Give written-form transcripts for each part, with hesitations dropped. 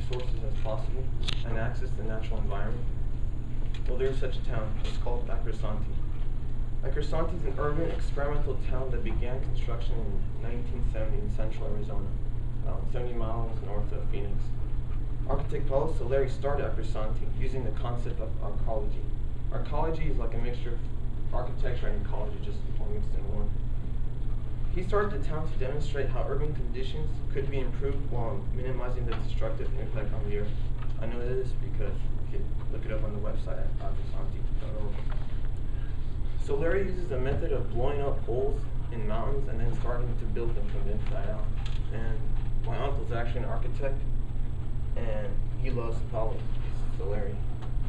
resources as possible and access the natural environment? Well, there's such a town. It's called Acrosanti. Acrosanti is an urban experimental town that began construction in 1970 in central Arizona, 70 miles north of Phoenix. Architect Paulo Soleri started Acrosanti using the concept of arcology. Arcology is like a mixture of architecture and ecology, just all mixed in one. He started the town to demonstrate how urban conditions could be improved while minimizing the destructive impact on the earth. I know this because you can look it up on the website at acrosanti.org. Soleri uses a method of blowing up holes in mountains and then starting to build them from the inside out. And my uncle's actually an architect, and he loves Paulo Soleri.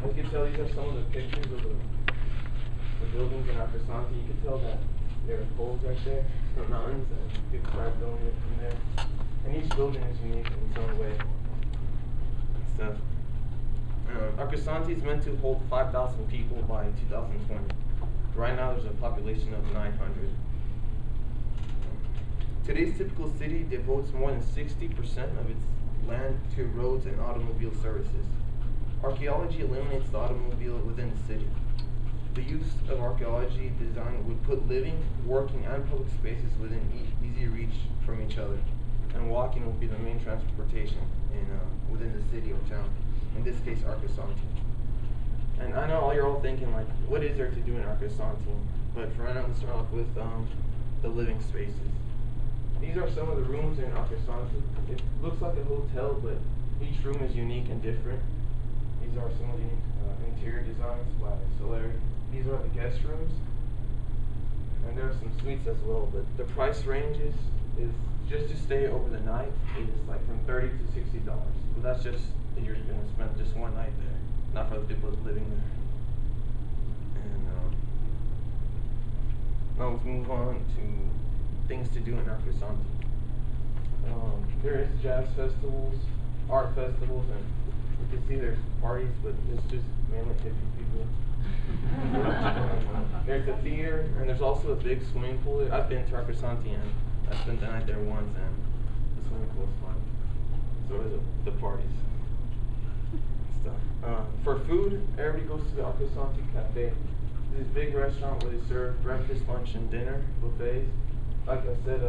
As you can tell, these are some of the pictures of the buildings in Acrosanti. You can tell that there are holes right there, some mountains, and people started building it from there. And each building is unique in its own way. Stuff. Acrosanti is meant to hold 5,000 people by 2020. Right now, there's a population of 900. Today's typical city devotes more than 60% of its land to roads and automobile services. Archaeology eliminates the automobile within the city. The use of archaeology design would put living, working, and public spaces within easy reach from each other, and walking would be the main transportation within the city or town. In this case, Acrosanti. And I know you're all thinking, like, what is there to do in Acrosanti? But for right now, let's start off with the living spaces. These are some of the rooms in Acrosanti. It looks like a hotel, but each room is unique and different. These are some of the interior designs by Soleri. These are the guest rooms, and there are some suites as well. But the price range is just to stay over the night is like from $30 to $60. But that's just if you're going to spend just one night there, not for the people living there. And now let's move on to things to do in Acrosanti. There is jazz festivals, art festivals, and you can see there's parties, but it's just mainly hippie people. There's a theater, and there's also a big swimming pool there. I've been to Acrosanti, and I spent the night there once, and the swimming pool is fun. So is the parties. Stuff. For food, everybody goes to the Acrosanti Cafe. This big restaurant where they serve breakfast, lunch, and dinner buffets. Like I said,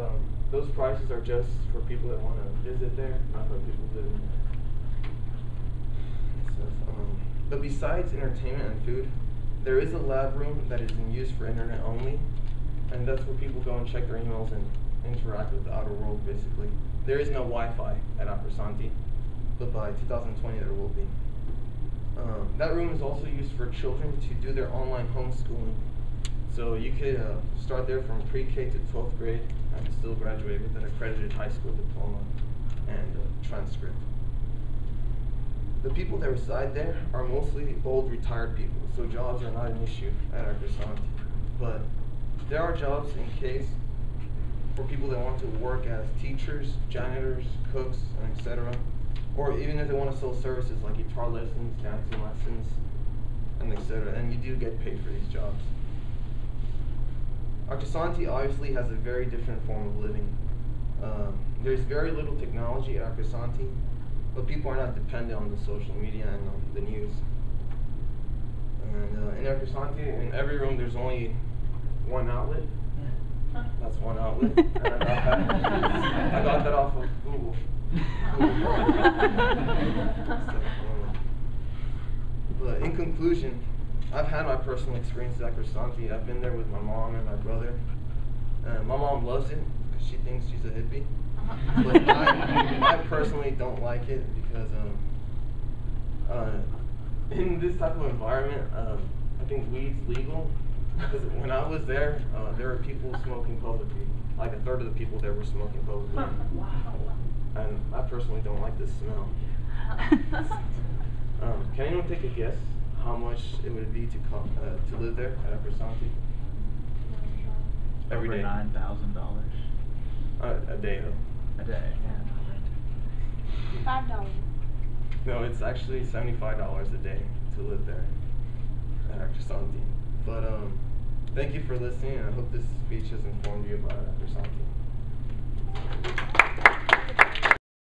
those prices are just for people that want to visit there, not for people living there. But besides entertainment and food, there is a lab room that is in use for internet only, and that's where people go and check their emails and interact with the outer world, basically. There is no Wi-Fi at Acrosanti, but by 2020 there will be. That room is also used for children to do their online homeschooling. So you could start there from pre-K to 12th grade and still graduate with an accredited high school diploma and a transcript. The people that reside there are mostly old retired people, so jobs are not an issue at Acrosanti. But there are jobs in case for people that want to work as teachers, janitors, cooks, and etc. Or even if they want to sell services like guitar lessons, dancing lessons, and etc. And you do get paid for these jobs. Acrosanti obviously has a very different form of living. There's very little technology at Acrosanti, but people are not dependent on the social media and on the news. And in Acrosanti, in every room there's only one outlet. That's one outlet. And I got that off of Google. But in conclusion, I've had my personal experience at Acrosanti. I've been there with my mom and my brother. My mom loves it because she thinks she's a hippie. But I personally don't like it because in this type of environment, I think weed's legal. Because when I was there were people smoking publicly. Like a third of the people there were smoking publicly. Wow. And I personally don't like the smell. Can anyone take a guess how much it would be to live there at Acrosanti? Every day. $9,000. A day though. A day. Yeah. $5. No, it's actually $75 a day to live there at Acrosanti. But thank you for listening, and I hope this speech has informed you about Acrosanti.